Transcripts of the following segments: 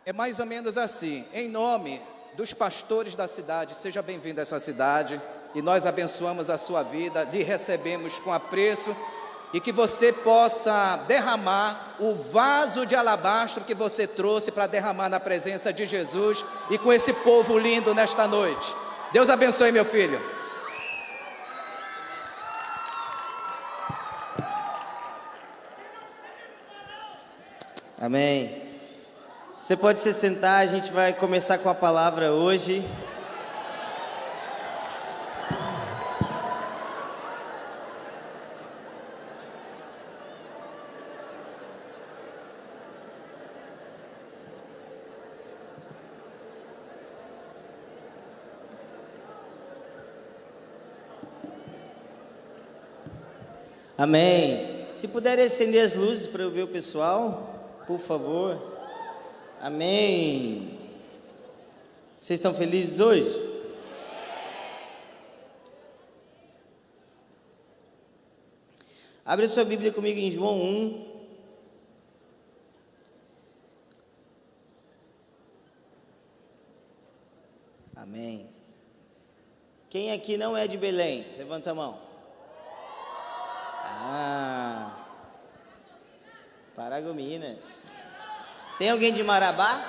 É mais ou menos assim: em nome dos pastores da cidade, seja bem-vindo a essa cidade, e nós abençoamos a sua vida, lhe recebemos com apreço, e que você possa derramar o vaso de alabastro que você trouxe para derramar na presença de Jesus e com esse povo lindo nesta noite. Deus abençoe, meu filho. Amém. Você pode se sentar, a gente vai começar com a palavra hoje. Amém. Se puderem acender as luzes para eu ver o pessoal, por favor. Amém. Vocês estão felizes hoje? Abre a sua Bíblia comigo em João 1. Amém. Quem aqui não é de Belém? Levanta a mão. Paragominas. Tem alguém de Marabá?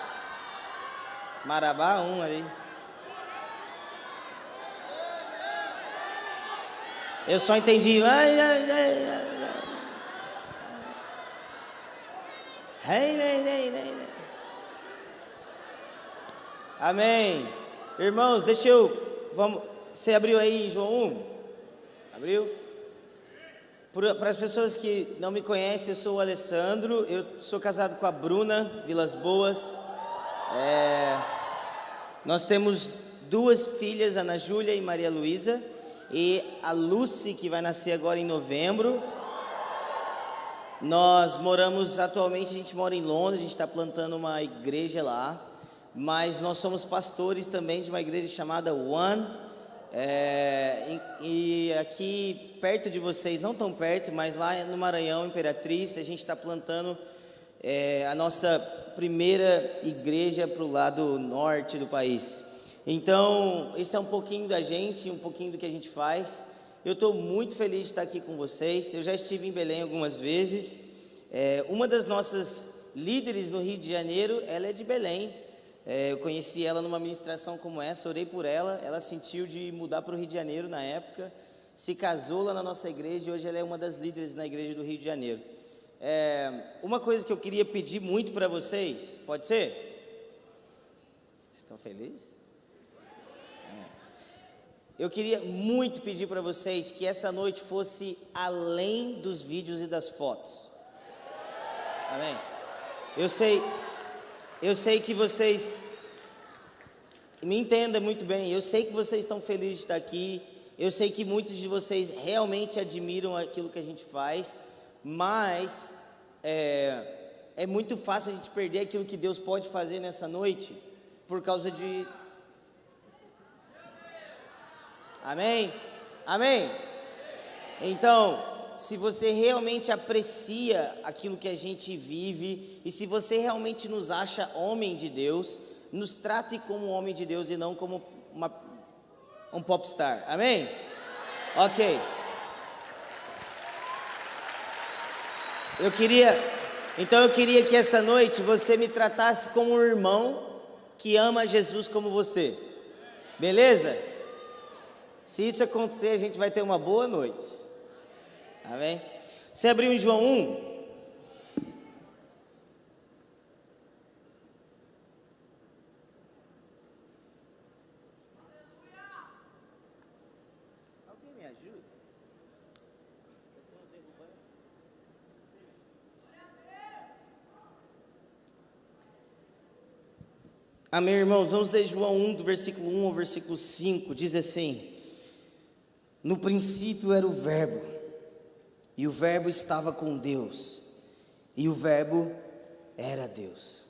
Marabá, um ali. Eu só entendi. Amém. Irmãos, você abriu aí em João 1? Abriu? Para as pessoas que não me conhecem, eu sou o Alessandro, eu sou casado com a Bruna Vilas Boas. Nós temos duas filhas, Ana Júlia e Maria Luísa, e a Lucy, que vai nascer agora em novembro. Nós moramos, atualmente a gente mora em Londres, a gente está plantando uma igreja lá, mas nós somos pastores também de uma igreja chamada One. E aqui perto de vocês, não tão perto, mas lá no Maranhão, Imperatriz, a gente está plantando a nossa primeira igreja para o lado norte do país. Então, esse é um pouquinho da gente, um pouquinho do que a gente faz. Eu estou muito feliz de estar aqui com vocês. Eu já estive em Belém algumas vezes. Uma das nossas líderes no Rio de Janeiro, ela é de Belém. Eu conheci ela numa ministração como essa, orei por ela, ela sentiu de mudar para o Rio de Janeiro na época, se casou lá na nossa igreja e hoje ela é uma das líderes na igreja do Rio de Janeiro. Uma coisa que eu queria pedir muito para vocês, pode ser? Vocês estão felizes? Eu queria muito pedir para vocês que essa noite fosse além dos vídeos e das fotos. Amém? Eu sei que vocês me entendam muito bem, eu sei que vocês estão felizes de estar aqui, eu sei que muitos de vocês realmente admiram aquilo que a gente faz, mas é muito fácil a gente perder aquilo que Deus pode fazer nessa noite, por causa de... Amém? Amém? Então, se você realmente aprecia aquilo que a gente vive, e se você realmente nos acha homem de Deus, nos trate como homem de Deus e não como um popstar. Amém? Ok. Eu queria que essa noite você me tratasse como um irmão que ama Jesus como você. Beleza? Se isso acontecer, a gente vai ter uma boa noite. Amém? Você abriu em João 1? Alguém me ajuda? Amém, irmãos? Vamos ler João 1, do versículo 1 ao versículo 5. Diz assim: no princípio era o Verbo, e o Verbo estava com Deus, e o Verbo era Deus.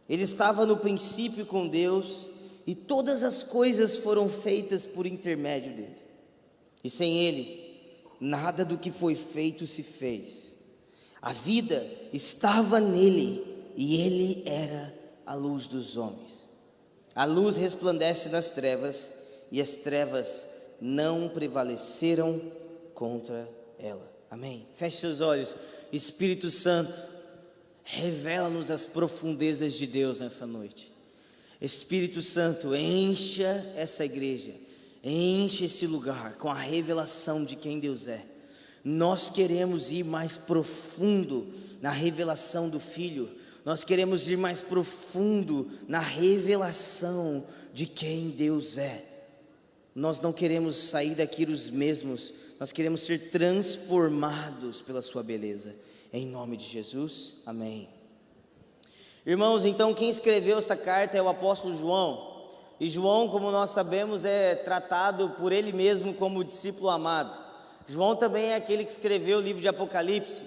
Ele estava no princípio com Deus, e todas as coisas foram feitas por intermédio dele. E sem ele, nada do que foi feito se fez. A vida estava nele, e ele era a luz dos homens. A luz resplandece nas trevas, e as trevas não prevaleceram contra ela. Amém. Feche seus olhos. Espírito Santo, revela-nos as profundezas de Deus nessa noite. Espírito Santo, encha essa igreja, enche esse lugar com a revelação de quem Deus é. Nós queremos ir mais profundo na revelação do Filho. Nós queremos ir mais profundo na revelação de quem Deus é. Nós não queremos sair daqui os mesmos. Nós queremos ser transformados pela sua beleza. Em nome de Jesus, amém. Irmãos, então quem escreveu essa carta é o apóstolo João. E João, como nós sabemos, é tratado por ele mesmo como discípulo amado. João também é aquele que escreveu o livro de Apocalipse.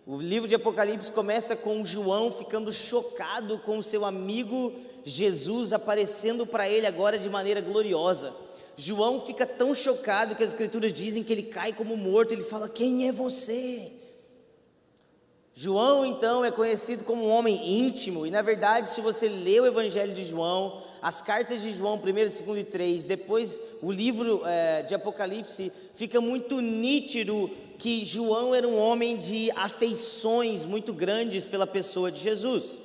O livro de Apocalipse começa com João ficando chocado com o seu amigo Jesus aparecendo para ele agora de maneira gloriosa. João fica tão chocado que as escrituras dizem que ele cai como morto. Ele fala: quem é você? João então é conhecido como um homem íntimo. E na verdade, se você lê o evangelho de João, as cartas de João, 1º, 2º e 3, depois o livro de Apocalipse, fica muito nítido que João era um homem de afeições muito grandes pela pessoa de Jesus.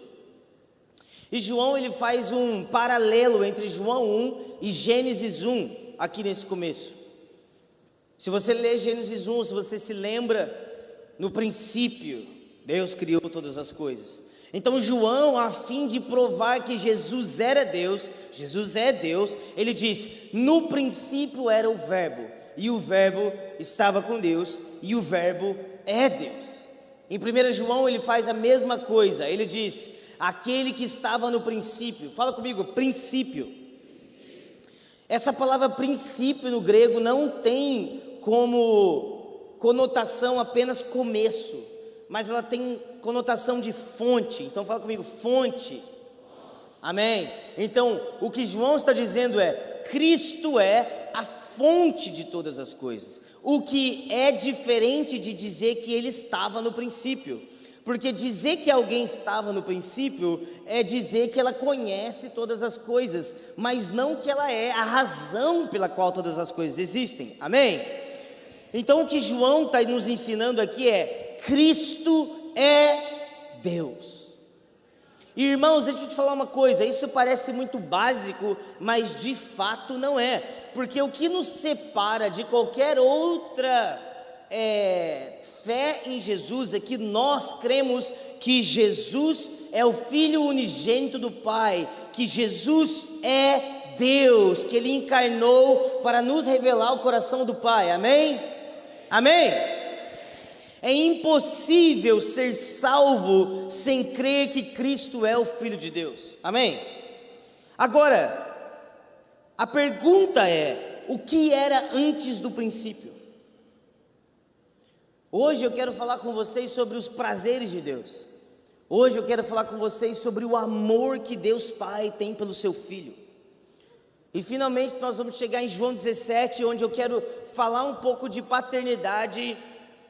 E João ele faz um paralelo entre João 1 e Gênesis 1, aqui nesse começo. Se você lê Gênesis 1, se você se lembra, no princípio, Deus criou todas as coisas. Então João, a fim de provar que Jesus era Deus, Jesus é Deus, ele diz: no princípio era o verbo, e o verbo estava com Deus, e o verbo é Deus. Em 1 João ele faz a mesma coisa, ele diz: aquele que estava no princípio, fala comigo, princípio. Essa palavra princípio no grego não tem como conotação apenas começo, mas ela tem conotação de fonte. Então fala comigo, fonte. Amém? Então o que João está dizendo é: Cristo é a fonte de todas as coisas. O que é diferente de dizer que ele estava no princípio. Porque dizer que alguém estava no princípio é dizer que ela conhece todas as coisas, mas não que ela é a razão pela qual todas as coisas existem. Amém? Então o que João está nos ensinando aqui é: Cristo é Deus. E irmãos, deixa eu te falar uma coisa, isso parece muito básico, mas de fato não é. Porque o que nos separa de qualquer outra fé em Jesus é que nós cremos que Jesus é o Filho unigênito do Pai, que Jesus é Deus, que Ele encarnou para nos revelar o coração do Pai. Amém? Amém? É impossível ser salvo sem crer que Cristo é o Filho de Deus. Amém? Agora, a pergunta é: o que era antes do princípio? Hoje eu quero falar com vocês sobre os prazeres de Deus. Hoje eu quero falar com vocês sobre o amor que Deus Pai tem pelo seu Filho. E finalmente nós vamos chegar em João 17, onde eu quero falar um pouco de paternidade,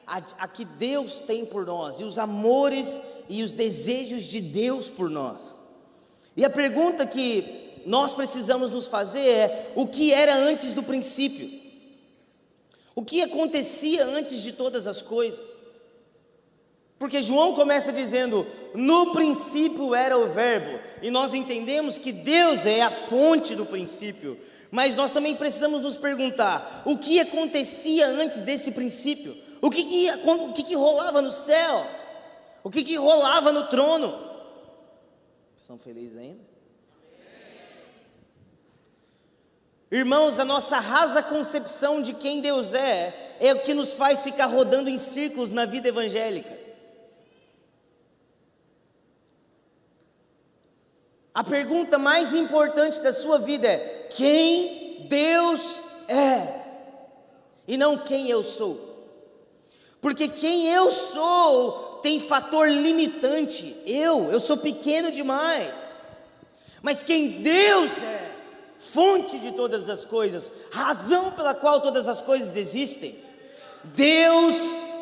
a que Deus tem por nós, e os amores e os desejos de Deus por nós. E a pergunta que nós precisamos nos fazer é: o que era antes do princípio? O que acontecia antes de todas as coisas? Porque João começa dizendo: no princípio era o verbo, e nós entendemos que Deus é a fonte do princípio, mas nós também precisamos nos perguntar: o que acontecia antes desse princípio? O que rolava no céu? O que rolava no trono? Estão felizes ainda? Irmãos, a nossa rasa concepção de quem Deus é o que nos faz ficar rodando em círculos na vida evangélica. A pergunta mais importante da sua vida é: quem Deus é? E não quem eu sou. Porque quem eu sou tem fator limitante. Eu sou pequeno demais. Mas quem Deus é, fonte de todas as coisas, razão pela qual todas as coisas existem. Deus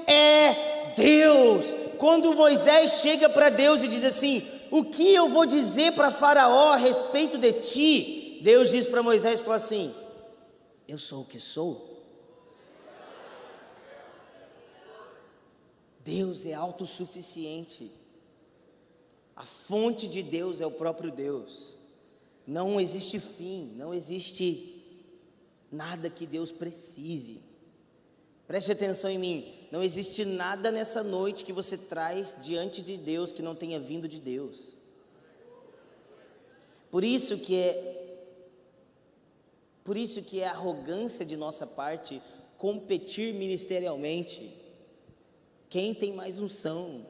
é Deus. Quando Moisés chega para Deus e diz assim: o que eu vou dizer para Faraó a respeito de ti? Deus diz para Moisés, falou assim: eu sou o que sou. Deus é autossuficiente. A fonte de Deus é o próprio Deus. Não existe fim, não existe nada que Deus precise. Preste atenção em mim. Não existe nada nessa noite que você traz diante de Deus que não tenha vindo de Deus. Por isso que é arrogância de nossa parte competir ministerialmente. Quem tem mais unção?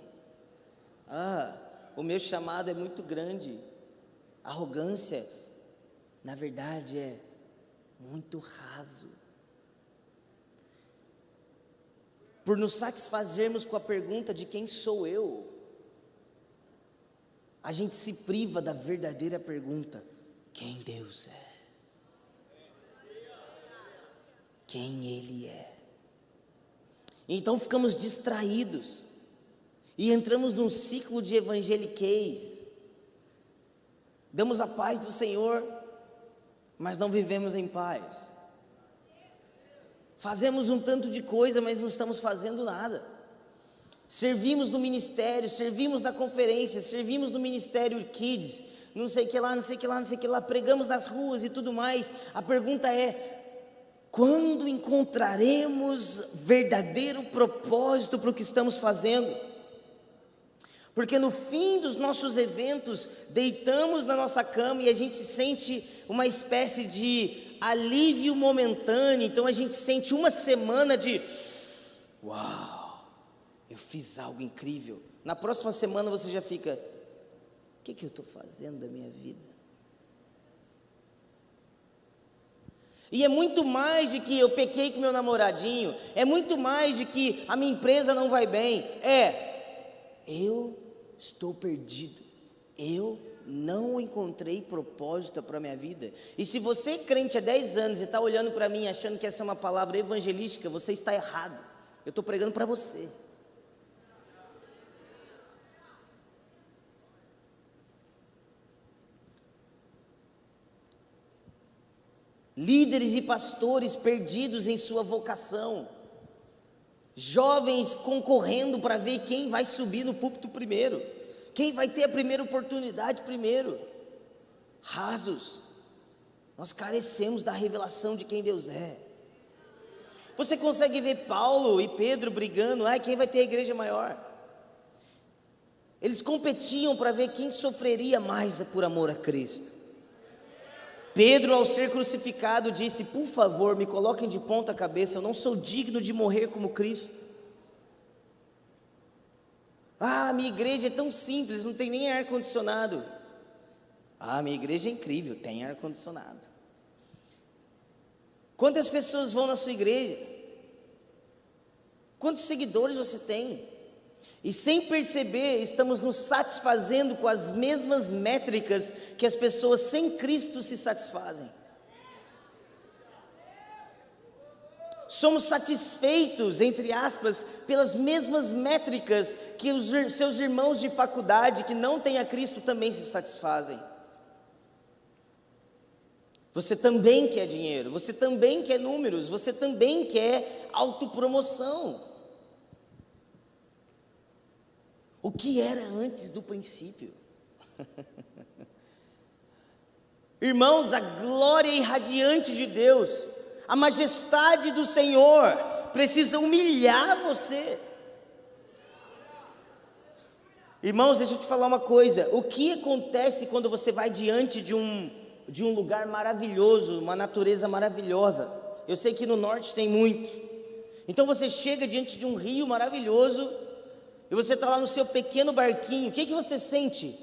O meu chamado é muito grande. Arrogância, na verdade, é muito raso. Por nos satisfazermos com a pergunta de quem sou eu, a gente se priva da verdadeira pergunta: quem Deus é? Quem Ele é? Então ficamos distraídos e entramos num ciclo de evangeliquez. Damos a paz do Senhor, mas não vivemos em paz. Fazemos um tanto de coisa, mas não estamos fazendo nada. Servimos no ministério, servimos na conferência, servimos no ministério Kids, não sei o que lá, não sei o que lá, não sei o que lá, pregamos nas ruas e tudo mais. A pergunta é: quando encontraremos verdadeiro propósito para o que estamos fazendo? Porque no fim dos nossos eventos, deitamos na nossa cama e a gente sente uma espécie de alívio momentâneo. Então a gente sente uma semana de: uau, eu fiz algo incrível. Na próxima semana você já fica: o que eu estou fazendo da minha vida? E é muito mais de que eu pequei com meu namoradinho, é muito mais de que a minha empresa não vai bem, eu estou perdido, eu não encontrei propósito para a minha vida. E se você é crente há 10 anos e está olhando para mim achando que essa é uma palavra evangelística, você está errado. Eu estou pregando para você. Líderes e pastores perdidos em sua vocação, jovens concorrendo para ver quem vai subir no púlpito primeiro, quem vai ter a primeira oportunidade primeiro. Rasos, nós carecemos da revelação de quem Deus é. Você consegue ver Paulo e Pedro brigando: quem vai ter a igreja maior? Eles competiam para ver quem sofreria mais por amor a Cristo. Pedro, ao ser crucificado, disse: por favor, me coloquem de ponta cabeça, eu não sou digno de morrer como Cristo. Minha igreja é tão simples, não tem nem ar-condicionado. Minha igreja é incrível, tem ar-condicionado. Quantas pessoas vão na sua igreja? Quantos seguidores você tem? E sem perceber, estamos nos satisfazendo com as mesmas métricas que as pessoas sem Cristo se satisfazem. Somos satisfeitos, entre aspas, pelas mesmas métricas que os seus irmãos de faculdade que não têm a Cristo também se satisfazem. Você também quer dinheiro, você também quer números, você também quer autopromoção. O que era antes do princípio? Irmãos, a glória irradiante de Deus, a majestade do Senhor precisa humilhar você. Irmãos, deixa eu te falar uma coisa: o que acontece quando você vai diante de um lugar maravilhoso, uma natureza maravilhosa? Eu sei que no norte tem muito. Então você chega diante de um rio maravilhoso e você está lá no seu pequeno barquinho. O que você sente?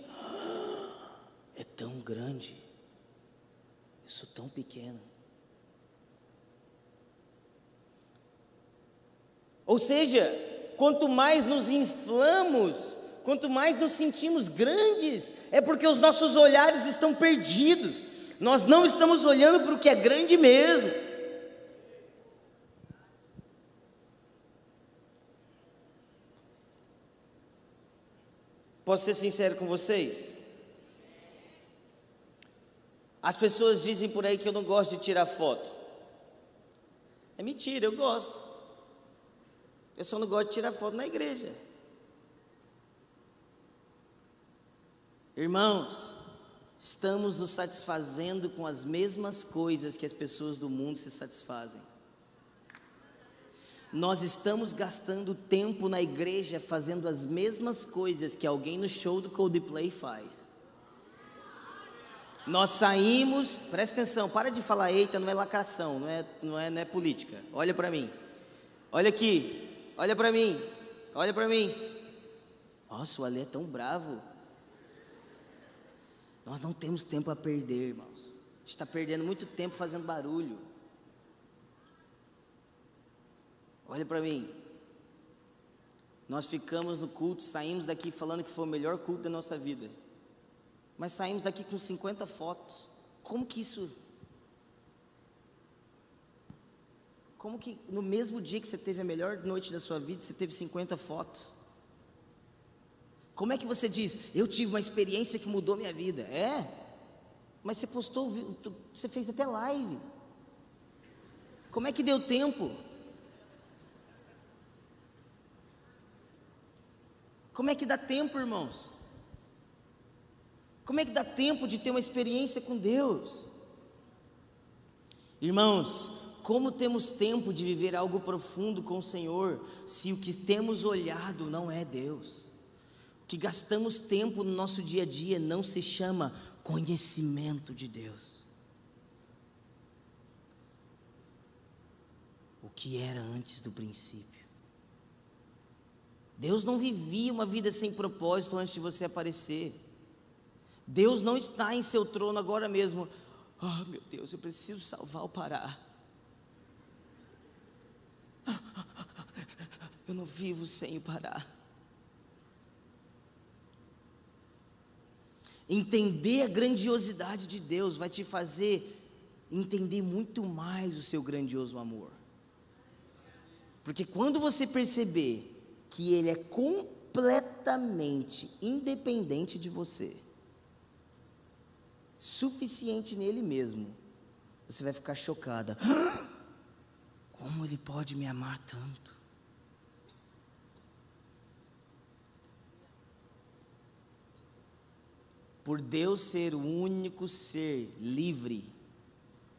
É tão grande, eu sou tão pequeno. Ou seja, quanto mais nos inflamos, quanto mais nos sentimos grandes, é porque os nossos olhares estão perdidos. Nós não estamos olhando para o que é grande mesmo. Posso ser sincero com vocês? As pessoas dizem por aí que eu não gosto de tirar foto. É mentira, eu gosto. Eu só não gosto de tirar foto na igreja. Irmãos, estamos nos satisfazendo com as mesmas coisas que as pessoas do mundo se satisfazem. Nós estamos gastando tempo na igreja fazendo as mesmas coisas que alguém no show do Coldplay faz. Nós saímos, presta atenção, para de falar eita, não é lacração, não é política. Olha para mim, olha aqui, olha para mim, olha para mim. Nossa, o Ale é tão bravo. Nós não temos tempo a perder, irmãos. A gente está perdendo muito tempo fazendo barulho. Olha para mim. Nós ficamos no culto, saímos daqui falando que foi o melhor culto da nossa vida. Mas saímos daqui com 50 fotos. Como que no mesmo dia que você teve a melhor noite da sua vida, você teve 50 fotos? Como é que você diz, eu tive uma experiência que mudou minha vida? É? Mas você postou, você fez até live. Como é que deu tempo? Como é que dá tempo, irmãos? Como é que dá tempo de ter uma experiência com Deus? Irmãos, como temos tempo de viver algo profundo com o Senhor, se o que temos olhado não é Deus? O que gastamos tempo no nosso dia a dia não se chama conhecimento de Deus. O que era antes do princípio. Deus não vivia uma vida sem propósito antes de você aparecer. Deus não está em seu trono agora mesmo. Oh meu Deus, eu preciso salvar o Pará. Eu não vivo sem o Pará. Entender a grandiosidade de Deus vai te fazer entender muito mais o seu grandioso amor. Porque quando você perceber que Ele é completamente independente de você, suficiente nele mesmo, você vai ficar chocada. Como Ele pode me amar tanto? Por Deus ser o único ser livre,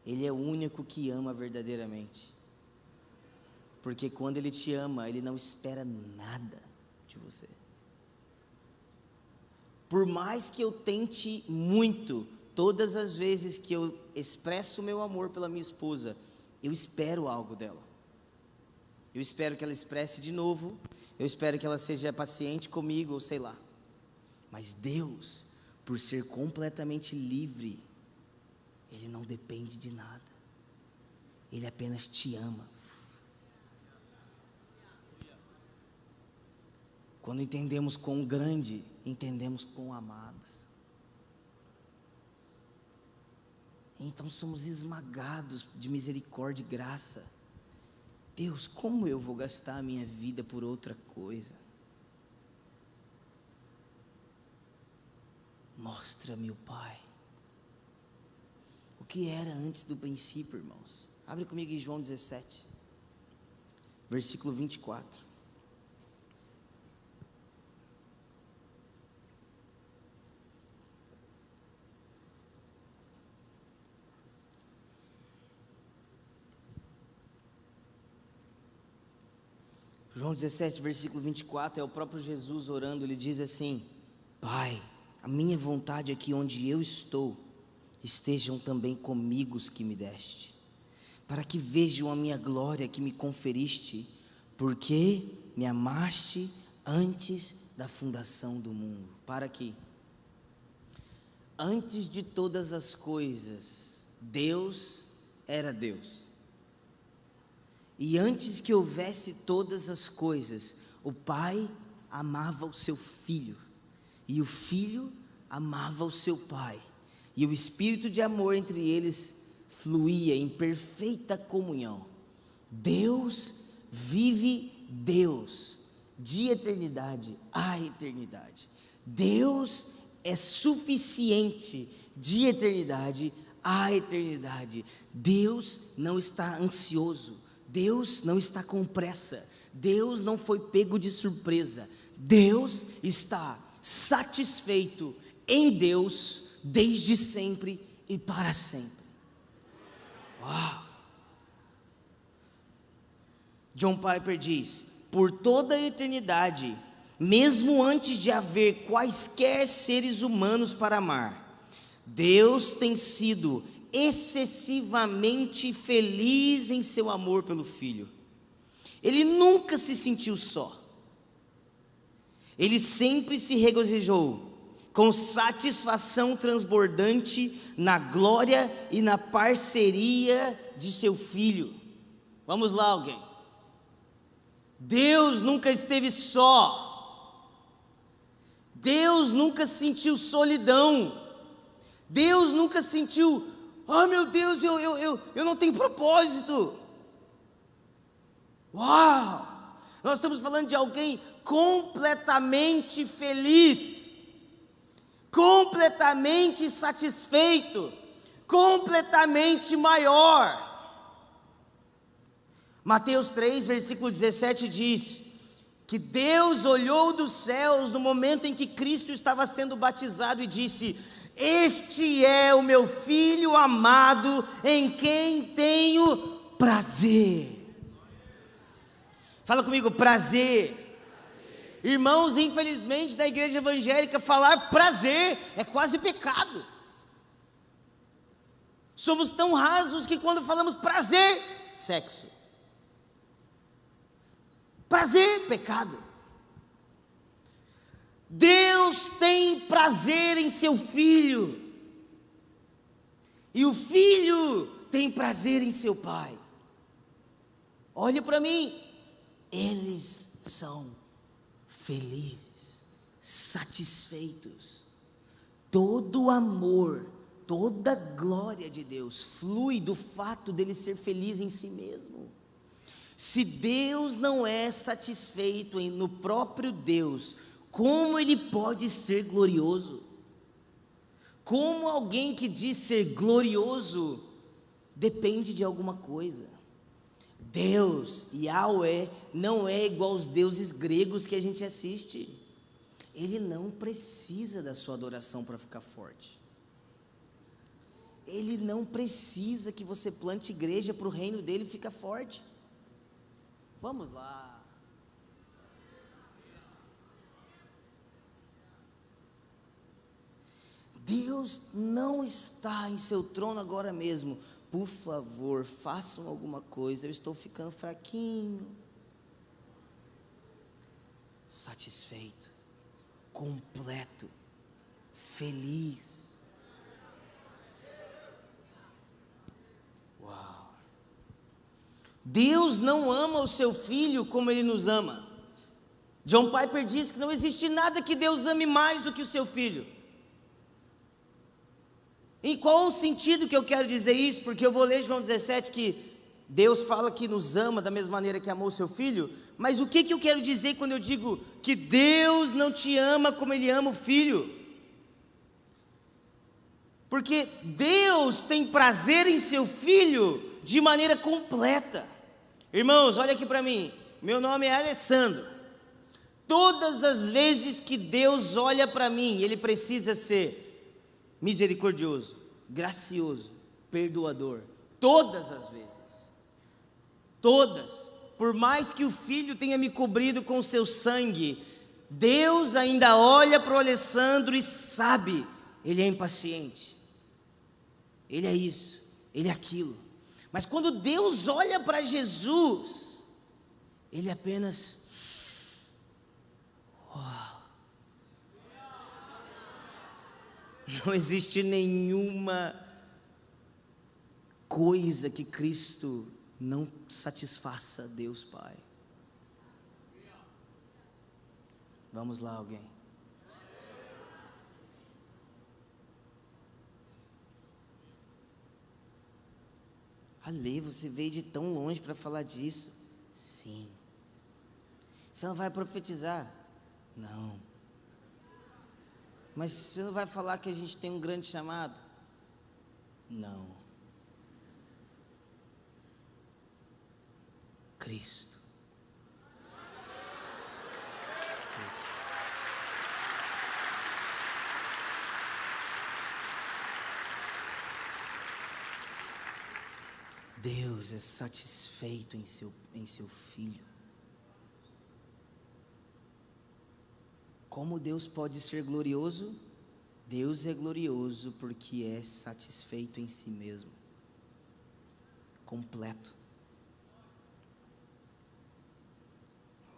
Ele é o único que ama verdadeiramente. Porque quando Ele te ama, Ele não espera nada de você. Por mais que eu tente muito, todas as vezes que eu expresso o meu amor pela minha esposa, eu espero algo dela. Eu espero que ela expresse de novo, eu espero que ela seja paciente comigo, ou sei lá. Mas Deus, por ser completamente livre, Ele não depende de nada. Ele apenas te ama. Quando entendemos quão grande, entendemos quão amados. Então somos esmagados de misericórdia e graça. Deus, como eu vou gastar a minha vida por outra coisa? Mostra-me o Pai. O que era antes do princípio, irmãos? Abre comigo em João 17, versículo 24. João 17, versículo 24, é o próprio Jesus orando. Ele diz assim: Pai, a minha vontade é que onde eu estou, estejam também comigo os que me deste, para que vejam a minha glória que me conferiste, porque me amaste antes da fundação do mundo. Para aqui. Antes de todas as coisas, Deus era Deus. E antes que houvesse todas as coisas, o Pai amava o seu Filho, e o Filho amava o seu Pai, e o Espírito de amor entre eles fluía em perfeita comunhão. Deus vive Deus, de eternidade a eternidade. Deus é suficiente de eternidade a eternidade. Deus não está ansioso, Deus não está com pressa, Deus não foi pego de surpresa. Deus está satisfeito em Deus desde sempre e para sempre. Uau! John Piper diz: por toda a eternidade, mesmo antes de haver quaisquer seres humanos para amar, Deus tem sido excessivamente feliz em seu amor pelo Filho. Ele nunca se sentiu só. Ele sempre se regozijou com satisfação transbordante na glória e na parceria de seu Filho. Vamos lá, alguém. Deus nunca esteve só. Deus nunca sentiu solidão. Deus nunca sentiu: oh meu Deus, eu não tenho propósito. Uau! Nós estamos falando de alguém completamente feliz, completamente satisfeito, completamente maior. Mateus 3, versículo 17 diz que Deus olhou dos céus no momento em que Cristo estava sendo batizado e disse: este é o meu Filho amado, em quem tenho prazer. Fala comigo, prazer. Irmãos, infelizmente na igreja evangélica falar prazer é quase pecado. Somos tão rasos que quando falamos prazer, sexo. Prazer, pecado. Deus tem prazer em seu Filho, e o Filho tem prazer em seu Pai. Olhe para mim, eles são felizes, satisfeitos. Todo o amor, toda a glória de Deus flui do fato dele ser feliz em si mesmo. Se Deus não é satisfeito no próprio Deus, como ele pode ser glorioso? Como alguém que diz ser glorioso depende de alguma coisa? Deus, Yahweh, não é igual aos deuses gregos que a gente assiste. Ele não precisa da sua adoração para ficar forte. Ele não precisa que você plante igreja para o reino dele ficar forte. Vamos lá. Deus não está em seu trono agora mesmo. Por favor, façam alguma coisa, eu estou ficando fraquinho. Satisfeito, completo, feliz. Uau! Deus não ama o seu Filho como Ele nos ama. John Piper diz que não existe nada que Deus ame mais do que o seu Filho. Em qual o sentido que eu quero dizer isso? Porque eu vou ler João 17 que Deus fala que nos ama da mesma maneira que amou o seu Filho. Mas o que eu quero dizer quando eu digo que Deus não te ama como Ele ama o Filho? Porque Deus tem prazer em seu Filho de maneira completa. Irmãos, olha aqui para mim. Meu nome é Alessandro. Todas as vezes que Deus olha para mim, Ele precisa ser misericordioso, gracioso, perdoador. Todas as vezes. Todas. Por mais que o Filho tenha me cobrido com seu sangue, Deus ainda olha para o Alessandro e sabe, ele é impaciente. Ele é isso, ele é aquilo. Mas quando Deus olha para Jesus, ele apenas... Uau. Não existe nenhuma coisa que Cristo não satisfaça Deus Pai. Vamos lá, alguém. Ale, você veio de tão longe para falar disso? Sim. Você não vai profetizar? Não. Mas você não vai falar que a gente tem um grande chamado? Não. Cristo. Deus é satisfeito em seu Filho. Como Deus pode ser glorioso? Deus é glorioso porque é satisfeito em si mesmo, completo.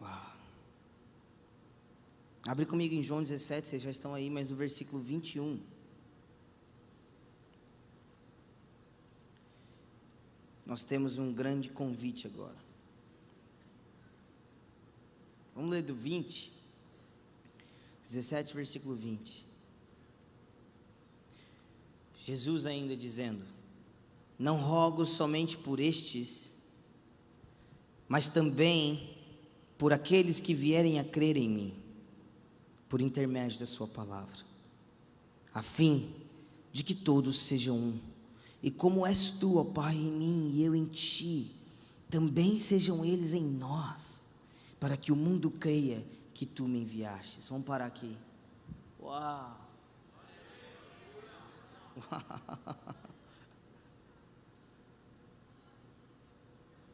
Uau. Abre comigo em João 17, vocês já estão aí, mas no versículo 21. Nós temos um grande convite agora. Vamos ler do 20, 17, versículo 20. Jesus ainda dizendo: não rogo somente por estes, mas também por aqueles que vierem a crer em mim, por intermédio da sua palavra, a fim de que todos sejam um. E como és tu, ó Pai, em mim e eu em ti, também sejam eles em nós, para que o mundo creia que tu me enviastes. Vamos parar aqui. Uau!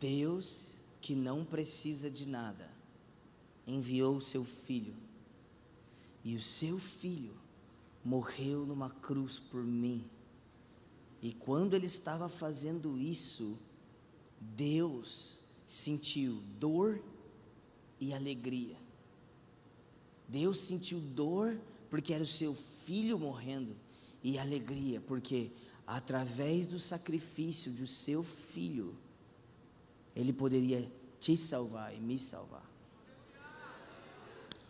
Deus, que não precisa de nada, enviou o seu Filho, e o seu Filho morreu numa cruz por mim. E quando ele estava fazendo isso, Deus sentiu dor e alegria. Deus sentiu dor porque era o seu Filho morrendo, e alegria porque através do sacrifício do seu Filho, ele poderia te salvar e me salvar.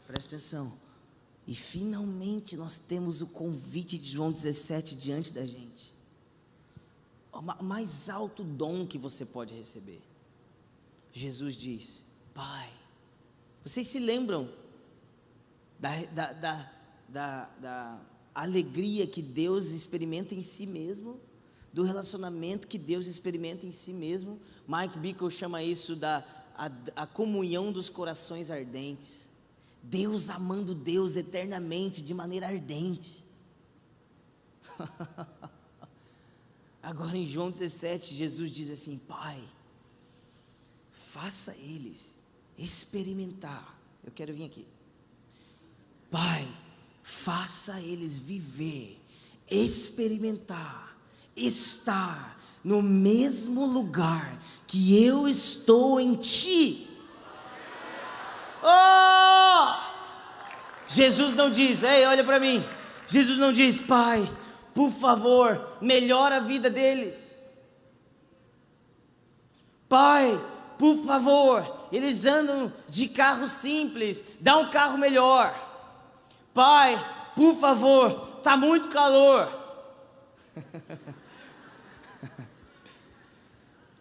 Presta atenção. E finalmente nós temos o convite de João 17 diante da gente. O mais alto dom que você pode receber. Jesus diz: Pai, vocês se lembram da alegria que Deus experimenta em si mesmo, do relacionamento que Deus experimenta em si mesmo? Mike Bickle chama isso a comunhão dos corações ardentes. Deus amando Deus eternamente, de maneira ardente. Agora em João 17, Jesus diz assim: Pai, faça eles experimentar. Eu quero vir aqui. Pai, faça eles viver, experimentar, estar no mesmo lugar que eu estou em ti. Oh! Jesus não diz: ei, olha para mim. Jesus não diz: Pai, por favor, melhora a vida deles. Pai, por favor, eles andam de carro simples, dá um carro melhor. Pai, por favor, está muito calor.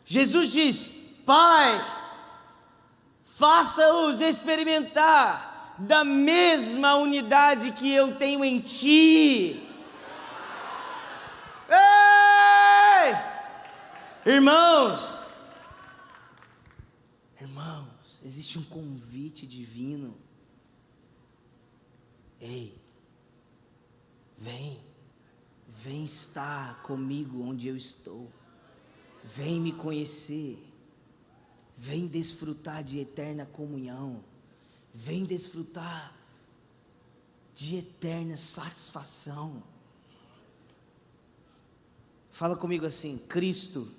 Jesus diz: Pai, faça-os experimentar da mesma unidade que eu tenho em ti. Ei! Irmãos, existe um convite divino. Ei, vem estar comigo onde eu estou, vem me conhecer, vem desfrutar de eterna comunhão, vem desfrutar de eterna satisfação. Fala comigo assim: Cristo,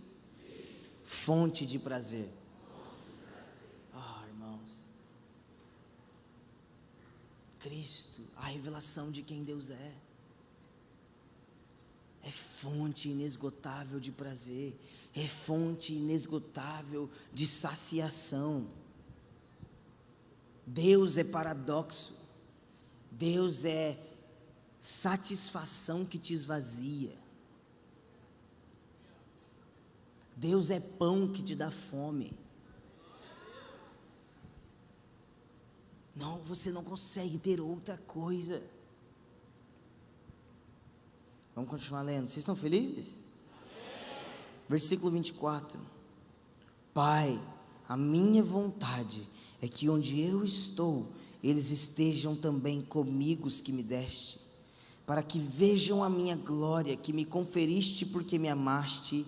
fonte de prazer. Irmãos, Cristo, a revelação de quem Deus é fonte inesgotável de prazer, é fonte inesgotável de saciação. Deus é paradoxo, Deus é satisfação que te esvazia. Deus é pão que te dá fome. Não, você não consegue ter outra coisa. Vamos continuar lendo. Vocês estão felizes? Versículo 24. Pai, a minha vontade é que onde eu estou, eles estejam também comigo os que me deste, para que vejam a minha glória que me conferiste porque me amaste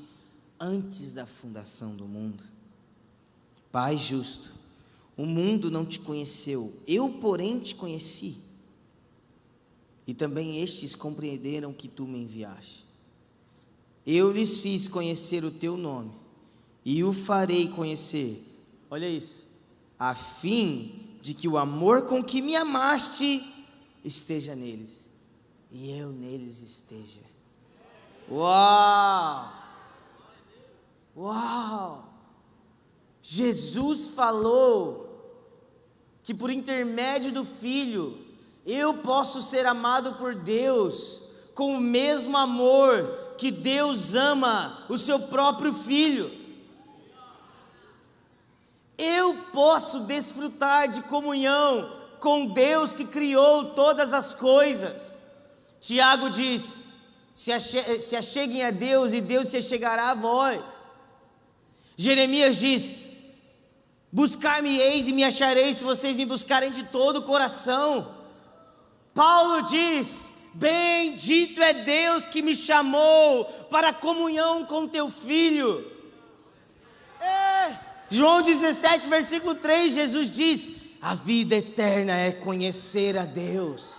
antes da fundação do mundo. Pai justo, o mundo não te conheceu, eu porém te conheci, e também estes compreenderam que tu me enviaste. Eu lhes fiz conhecer o teu nome, e o farei conhecer, olha isso, a fim de que o amor com que me amaste esteja neles, e eu neles esteja. Uau! Uau! Jesus falou que por intermédio do Filho, eu posso ser amado por Deus com o mesmo amor que Deus ama o seu próprio Filho. Eu posso desfrutar de comunhão com Deus que criou todas as coisas. Tiago diz: se acheguem a Deus e Deus se achegará a vós. Jeremias diz: buscar-me-eis e me achareis se vocês me buscarem de todo o coração. Paulo diz: bendito é Deus que me chamou para a comunhão com teu Filho. João 17, versículo 3, Jesus diz: a vida eterna é conhecer a Deus.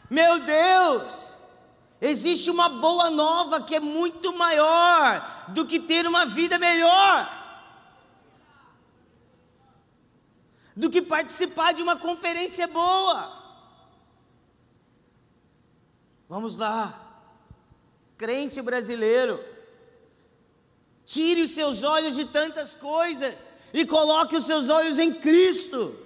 Meu Deus, existe uma boa nova que é muito maior do que ter uma vida melhor, do que participar de uma conferência boa. Vamos lá, crente brasileiro, tire os seus olhos de tantas coisas e coloque os seus olhos em Cristo.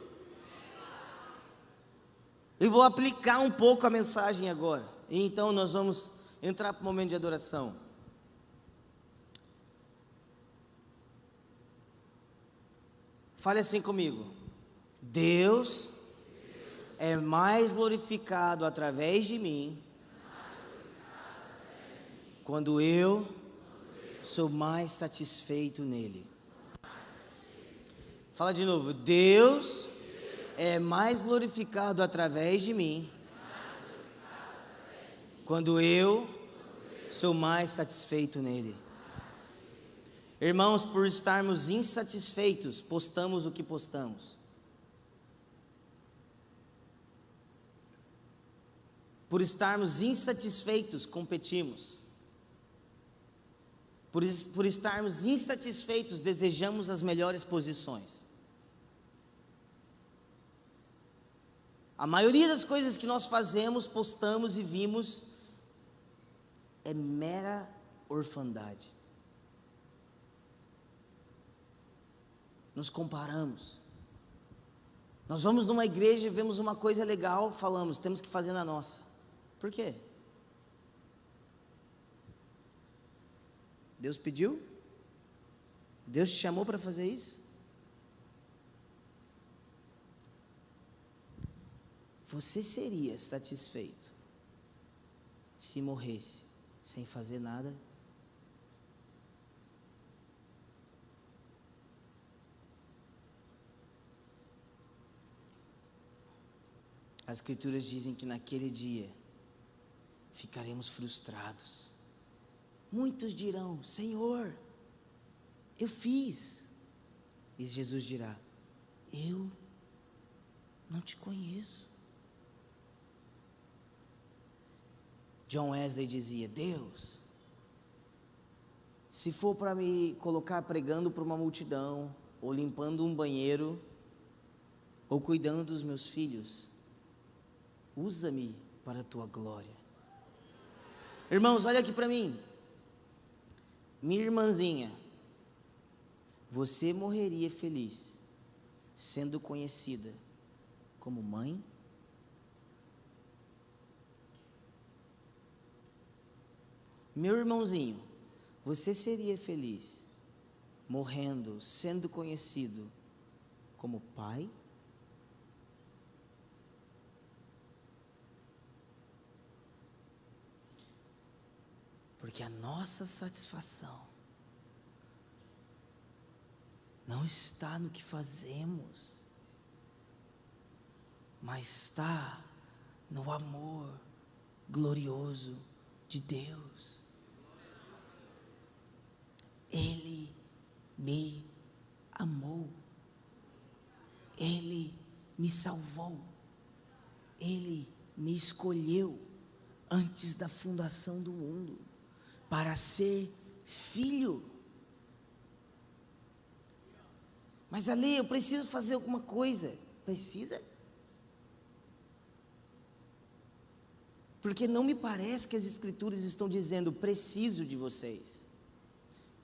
Eu vou aplicar um pouco a mensagem agora, e então nós vamos entrar para o momento de adoração. Fale assim comigo: Deus é mais glorificado através de mim quando eu sou mais satisfeito nele. Fala de novo: Deus é mais glorificado através de mim quando eu sou mais satisfeito nele. Irmãos, por estarmos insatisfeitos, postamos o que postamos. Por estarmos insatisfeitos, competimos. Por estarmos insatisfeitos, desejamos as melhores posições. A maioria das coisas que nós fazemos, postamos e vimos, é mera orfandade. Nos comparamos. Nós vamos numa igreja e vemos uma coisa legal, falamos, temos que fazer na nossa. Por quê? Deus pediu? Deus te chamou para fazer isso? Você seria satisfeito se morresse sem fazer nada? As Escrituras dizem que naquele dia ficaremos frustrados. Muitos dirão: Senhor, eu fiz. E Jesus dirá: eu não te conheço. John Wesley dizia: Deus, se for para me colocar pregando para uma multidão, ou limpando um banheiro, ou cuidando dos meus filhos, usa-me para a tua glória. Irmãos, olha aqui para mim. Minha irmãzinha, você morreria feliz sendo conhecida como mãe? Meu irmãozinho, você seria feliz morrendo, sendo conhecido como pai? Porque a nossa satisfação não está no que fazemos, mas está no amor glorioso de Deus. Ele me amou, Ele me salvou, Ele me escolheu antes da fundação do mundo para ser filho. Mas ali eu preciso fazer alguma coisa. Precisa? Porque não me parece que as Escrituras estão dizendo preciso de vocês.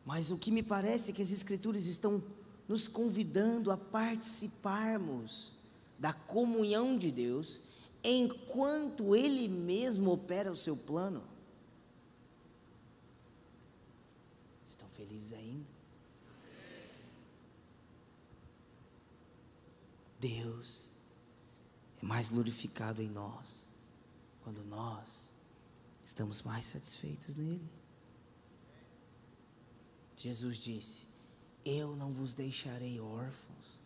Mas o que me parece é que as Escrituras estão nos convidando a participarmos da comunhão de Deus, enquanto Ele mesmo opera o seu plano. Estão felizes ainda? Deus é mais glorificado em nós quando nós estamos mais satisfeitos nele. Jesus disse: eu não vos deixarei órfãos.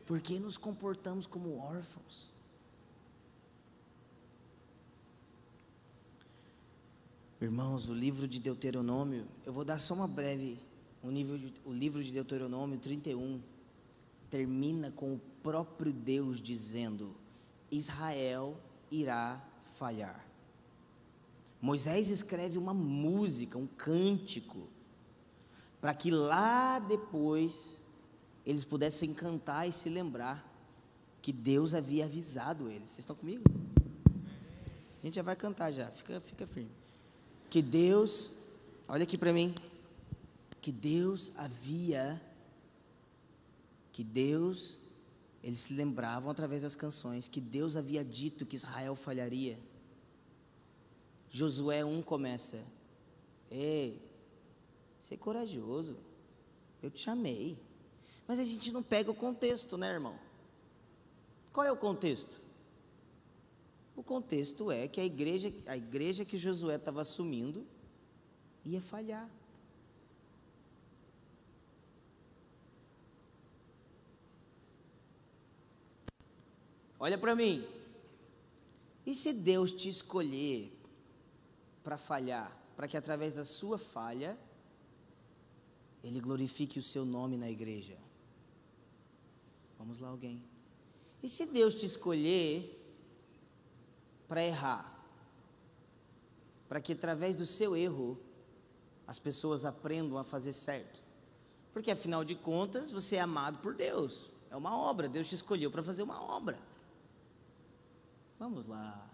Por que nos comportamos como órfãos? Irmãos, o livro de Deuteronômio, eu vou dar só uma breve, o livro de Deuteronômio 31, termina com o próprio Deus dizendo: Israel irá falhar. Moisés escreve uma música, um cântico, para que lá depois eles pudessem cantar e se lembrar que Deus havia avisado eles. Vocês estão comigo? A gente já vai cantar já, fica firme. Que Deus, olha aqui para mim, que Deus, eles se lembravam através das canções, que Deus havia dito que Israel falharia. Josué 1 começa: ei, ser corajoso, eu te chamei. Mas a gente não pega o contexto, né, irmão? Qual é o contexto? O contexto é que a igreja que Josué estava assumindo ia falhar. Olha para mim. E se Deus te escolher para falhar, para que através da sua falha Ele glorifique o seu nome na igreja? Vamos lá, alguém. E se Deus te escolher para errar, para que através do seu erro as pessoas aprendam a fazer certo? Porque afinal de contas você é amado por Deus, é uma obra, Deus te escolheu para fazer uma obra. Vamos lá.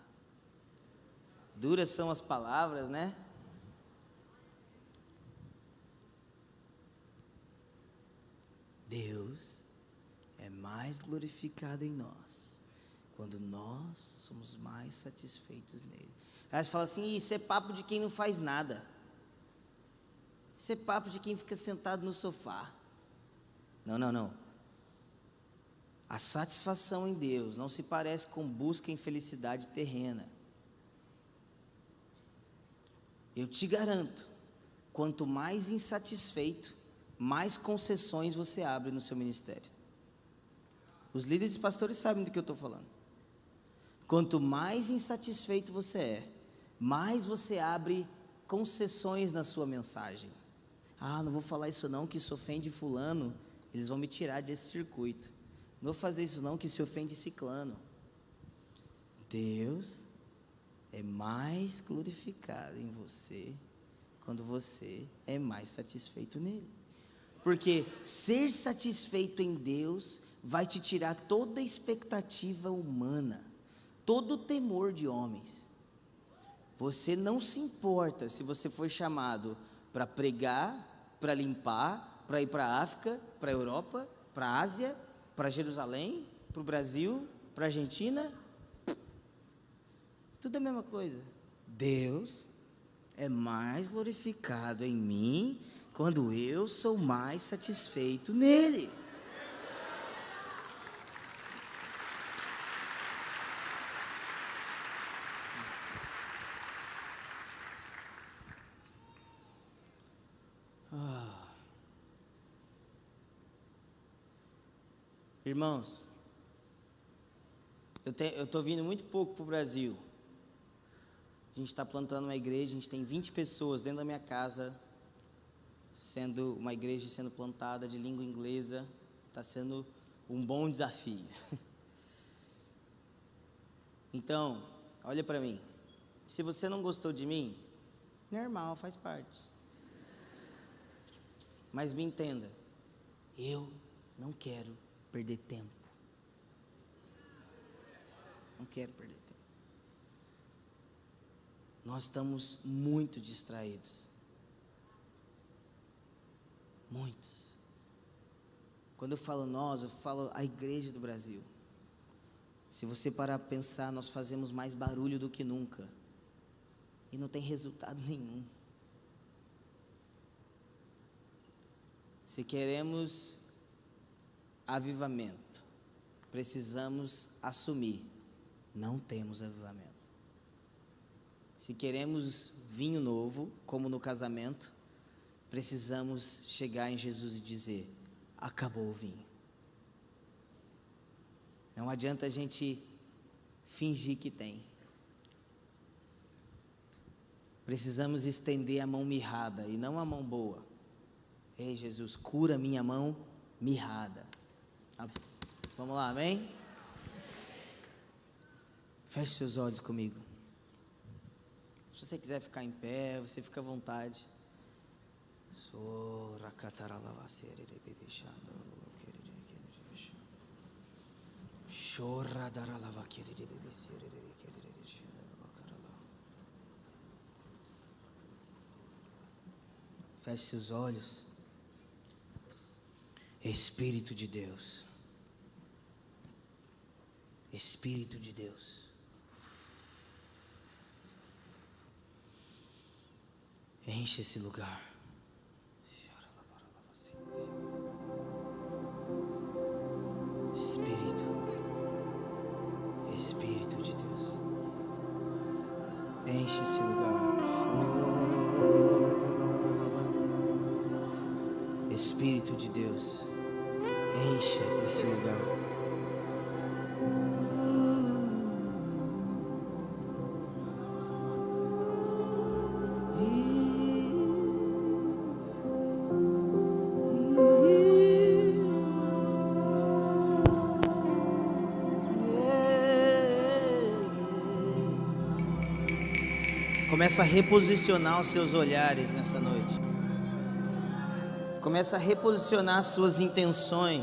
Duras são as palavras, né? Deus é mais glorificado em nós quando nós somos mais satisfeitos nele. Aí você fala assim: isso é papo de quem não faz nada, isso é papo de quem fica sentado no sofá. Não. A satisfação em Deus não se parece com busca em felicidade terrena. Eu te garanto, quanto mais insatisfeito, mais concessões você abre no seu ministério. Os líderes e pastores sabem do que eu estou falando. Quanto mais insatisfeito você é, mais você abre concessões na sua mensagem. Ah, não vou falar isso não, que isso ofende fulano, eles vão me tirar desse circuito. Não vou fazer isso não, que se ofende ciclano. Deus é mais glorificado em você quando você é mais satisfeito nele. Porque ser satisfeito em Deus vai te tirar toda a expectativa humana, todo o temor de homens. Você não se importa se você foi chamado para pregar, para limpar, para ir para a África, para a Europa, para a Ásia, para Jerusalém, para o Brasil, para a Argentina. Tudo é a mesma coisa. Deus é mais glorificado em mim quando eu sou mais satisfeito nele. Irmãos, eu estou vindo muito pouco para o Brasil. A gente está plantando uma igreja, a gente tem 20 pessoas dentro da minha casa, sendo uma igreja sendo plantada de língua inglesa. Está sendo um bom desafio. Então, olha para mim. Se você não gostou de mim, normal, faz parte. Mas me entenda, eu não quero perder tempo. Não quero perder tempo. Nós estamos muito distraídos. Muitos. Quando eu falo nós, eu falo a igreja do Brasil. Se você parar para pensar, nós fazemos mais barulho do que nunca. E não tem resultado nenhum. Se queremos avivamento, precisamos assumir: não temos avivamento. Se queremos vinho novo, como no casamento, precisamos chegar em Jesus e dizer: acabou o vinho. Não adianta a gente fingir que tem. Precisamos estender a mão mirrada e não a mão boa. Ei, Jesus, cura minha mão mirrada. Vamos lá, amém? Feche seus olhos comigo. Se você quiser ficar em pé, você fica à vontade. Feche seus olhos. Espírito de Deus. Espírito de Deus. Enche esse lugar. Espírito. Espírito de Deus. Enche esse lugar. Espírito de Deus. Enche esse lugar. Começa a reposicionar os seus olhares nessa noite. Começa a reposicionar as suas intenções.